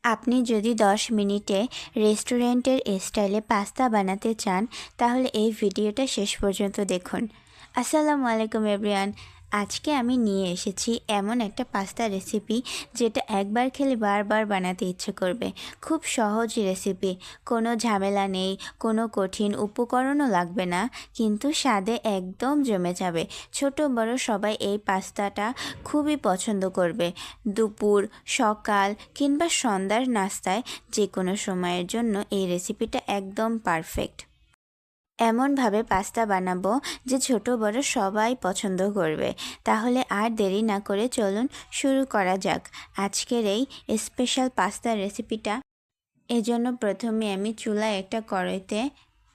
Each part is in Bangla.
আপনি যদি 10 মিনিটে রেস্টুরেন্টের স্টাইলে পাস্তা বানাতে চান তাহলে এই ভিডিওটা শেষ পর্যন্ত দেখুন। আসসালামু আলাইকুম এভরিওয়ান। আজকে আমি নিয়ে এসেছি এমন একটা পাস্তা রেসিপি যেটা একবার খেলে বারবার বানাতে ইচ্ছে করবে। খুব সহজ রেসিপি, কোনো ঝামেলা নেই, কোনো কঠিন উপকরণও লাগবে না, কিন্তু স্বাদে একদম জমে যাবে। ছোট বড় সবাই এই পাস্তাটা খুবই পছন্দ করবে। দুপুর, সকাল কিংবা সন্ধ্যার নাস্তায় যে কোনো সময়ের জন্য এই রেসিপিটা একদম পারফেক্ট। এমনভাবে পাস্তা বানাবো যে ছোট বড় সবাই পছন্দ করবে। তাহলে আর দেরি না করে চলুন শুরু করা যাক আজকের এই স্পেশাল পাস্তার রেসিপিটা। এজন্য প্রথমে আমি চুলায় একটা কড়াইতে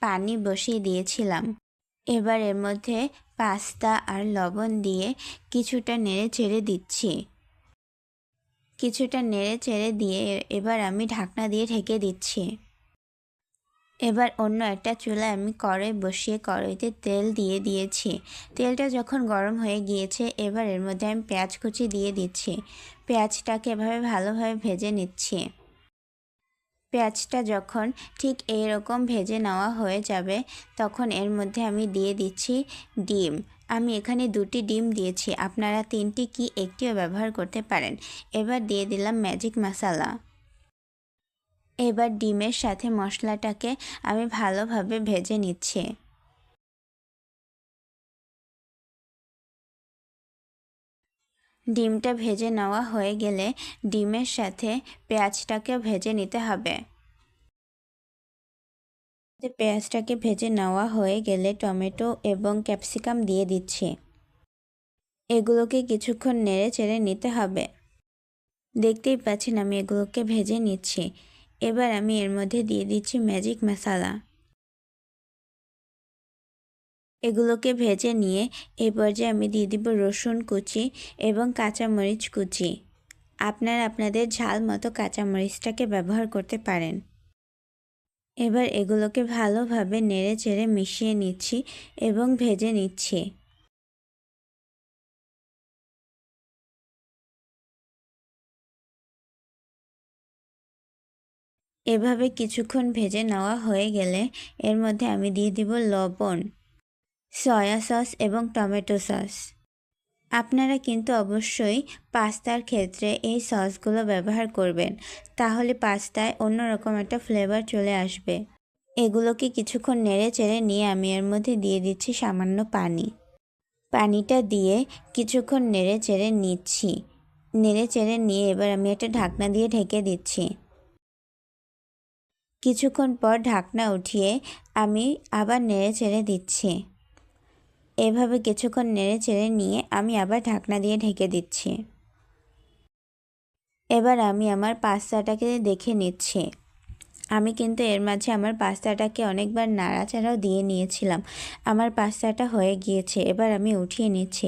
পানি বসিয়ে দিয়েছিলাম। এবার এর মধ্যে পাস্তা আর লবণ দিয়ে কিছুটা নেড়ে চেড়ে দিচ্ছি। কিছুটা নেড়ে চেড়ে দিয়ে এবার আমি ঢাকনা দিয়ে ঢেকে দিচ্ছি। এবার অন্য একটা চুলায় আমি কড়াই বসিয়ে কড়াইতে তেল দিয়ে দিয়েছি। তেলটা যখন গরম হয়ে গিয়েছে এবার এর মধ্যে আমি পেঁয়াজ কুচি দিয়ে দিচ্ছি। পেঁয়াজটাকে এভাবে ভালোভাবে ভেজে নিচ্ছি। পেঁয়াজটা যখন ঠিক এইরকম ভেজে নেওয়া হয়ে যাবে তখন এর মধ্যে আমি দিয়ে দিচ্ছি ডিম। আমি এখানে 2টি ডিম দিয়েছি, আপনারা 3টি কি একটিও ব্যবহার করতে পারেন। এবার দিয়ে দিলাম ম্যাজিক মশলা। এবার ডিমের সাথে মশলাটাকে আমি ভালোভাবে ভেজে নিচ্ছি। ডিমটা ভেজে নেওয়া হয়ে গেলে ডিমের সাথে পেঁয়াজটাকে ভেজে নিতে হবে। পেঁয়াজটাকে ভেজে নেওয়া হয়ে গেলে টমেটো এবং ক্যাপসিকাম দিয়ে দিচ্ছি। এগুলোকে কিছুক্ষণ নেড়ে চেড়ে নিতে হবে। দেখতেই পাচ্ছেন আমি এগুলোকে ভেজে নিচ্ছি। এবার আমি এর মধ্যে দিয়ে দিচ্ছি ম্যাজিক মশলা। এগুলোকে ভেজে নিয়ে এই পর্যায়ে আমি দিয়ে দিব রসুন কুচি এবং কাঁচামরিচ কুচি। আপনারা আপনাদের ঝাল মতো কাঁচামরিচটাকে ব্যবহার করতে পারেন। এবার এগুলোকে ভালোভাবে নেড়ে চেড়ে মিশিয়ে নিচ্ছি এবং ভেজে নিচ্ছি। এভাবে কিছুক্ষণ ভেজে নেওয়া হয়ে গেলে এর মধ্যে আমি দিয়ে দিব লবণ, সয়া সস এবং টমেটো সস। আপনারা কিন্তু অবশ্যই পাস্তার ক্ষেত্রে এই সসগুলো ব্যবহার করবেন, তাহলে পাস্তায় অন্যরকম একটা ফ্লেভার চলে আসবে। এগুলোকে কিছুক্ষণ নেড়ে চেড়ে নিয়ে আমি এর মধ্যে দিয়ে দিচ্ছি সামান্য পানি। পানিটা দিয়ে কিছুক্ষণ নেড়ে চেড়ে নিচ্ছি। নেড়ে চেড়ে নিয়ে এবার আমি একটা ঢাকনা দিয়ে ঢেকে দিচ্ছি। কিছুক্ষণ পর ঢাকনা উঠিয়ে আমি আবার নেড়ে চেড়ে দিচ্ছি। এভাবে কিছুক্ষণ নেড়ে চেড়ে নিয়ে আমি আবার ঢাকনা দিয়ে ঢেকে দিচ্ছি। এবার আমি আমার পাস্তাটাকে দেখে নিচ্ছি। আমি কিন্তু এর মাঝে আমার পাস্তাটাকে অনেকবার নাড়াচাড়াও দিয়ে নিয়েছিলাম। আমার পাস্তাটা হয়ে গিয়েছে। এবার আমি উঠিয়ে নিচ্ছি।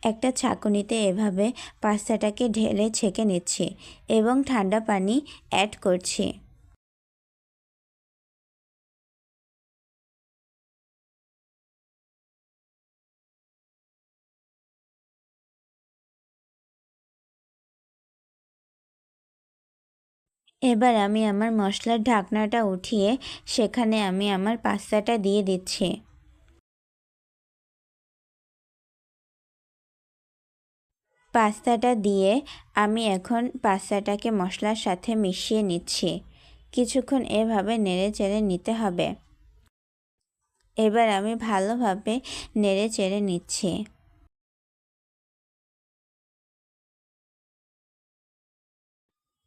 একটা ছাঁকুনিতে এভাবে পাস্তাটাকে ঢেলে ছেঁকে নিচ্ছি এবং ঠান্ডা পানি অ্যাড করছি। এবার আমি আমার মশলার ঢাকনাটা উঠিয়ে সেখানে আমি আমার পাস্তাটা দিয়ে দিচ্ছি। পাস্তাটা দিয়ে আমি এখন পাস্তাটাকে মশলার সাথে মিশিয়ে নিচ্ছি। কিছুক্ষণ এভাবে নেড়ে চেড়ে নিতে হবে। এবার আমি ভালোভাবে নেড়ে চেড়ে নিচ্ছি।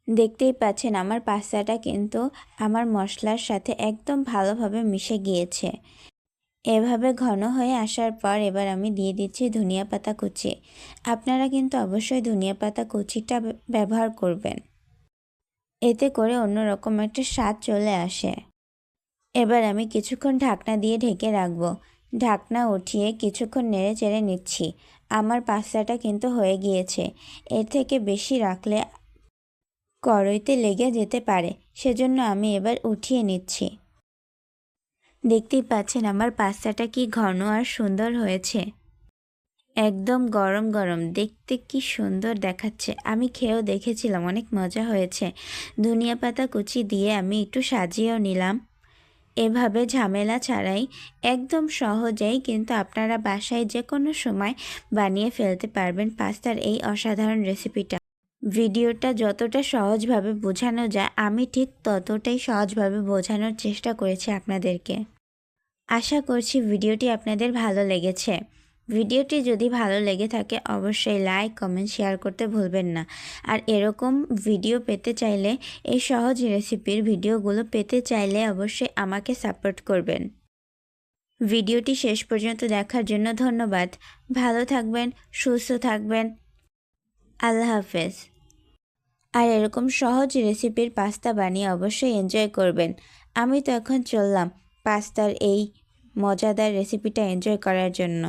দেখতেই পাচ্ছেন আমার পাস্তাটা কিন্তু আমার মশলার সাথে একদম ভালোভাবে মিশে গিয়েছে। এভাবে ঘন হয়ে আসার পর এবার আমি দিয়ে দিচ্ছি ধনিয়া পাতা কুচি। আপনারা কিন্তু অবশ্যই ধনিয়া পাতা কুচিটা ব্যবহার করবেন, এতে করে অন্যরকম একটা স্বাদ চলে আসে। এবার আমি কিছুক্ষণ ঢাকনা দিয়ে ঢেকে রাখবো। ঢাকনা উঠিয়ে কিছুক্ষণ নেড়ে চেড়ে নিচ্ছি। আমার পাস্তাটা কিন্তু হয়ে গিয়েছে। এর থেকে বেশি রাখলে কড়াইতে লেগে যেতে পারে, সেজন্য আমি এবার উঠিয়ে নিচ্ছি। দেখতেই পাচ্ছেন আমার পাস্তাটা কি ঘন আর সুন্দর হয়েছে। একদম গরম গরম, দেখতে কি সুন্দর দেখাচ্ছে। আমি খেয়েও দেখেছিলাম, অনেক মজা হয়েছে। ধনিয়া পাতা কুচি দিয়ে আমি একটু সাজিয়েও নিলাম। এভাবে ঝামেলা ছাড়াই একদম সহজেই কিন্তু আপনারা বাসায় যে কোনো সময় বানিয়ে ফেলতে পারবেন পাস্তার এই অসাধারণ রেসিপিটা। ভিডিওটা যতটা সহজভাবে বোঝানো যায় আমি ঠিক ততটাই সহজভাবে বোঝানোর চেষ্টা করেছি আপনাদেরকে। আশা করছি ভিডিওটি আপনাদের ভালো লেগেছে। ভিডিওটি যদি ভালো লেগে থাকে অবশ্যই লাইক, কমেন্ট, শেয়ার করতে ভুলবেন না। আর এরকম ভিডিও পেতে চাইলে, এই সহজ রেসিপির ভিডিওগুলো পেতে চাইলে অবশ্যই আমাকে সাপোর্ট করবেন। ভিডিওটি শেষ পর্যন্ত দেখার জন্য ধন্যবাদ। ভালো থাকবেন, সুস্থ থাকবেন। আল্লাহ হাফেজ। আর এরকম সহজ রেসিপির পাস্তা বানিয়ে অবশ্যই এনজয় করবেন। আমি তো এখন চললাম পাস্তার এই মজাদার রেসিপিটা এনজয় করার জন্য।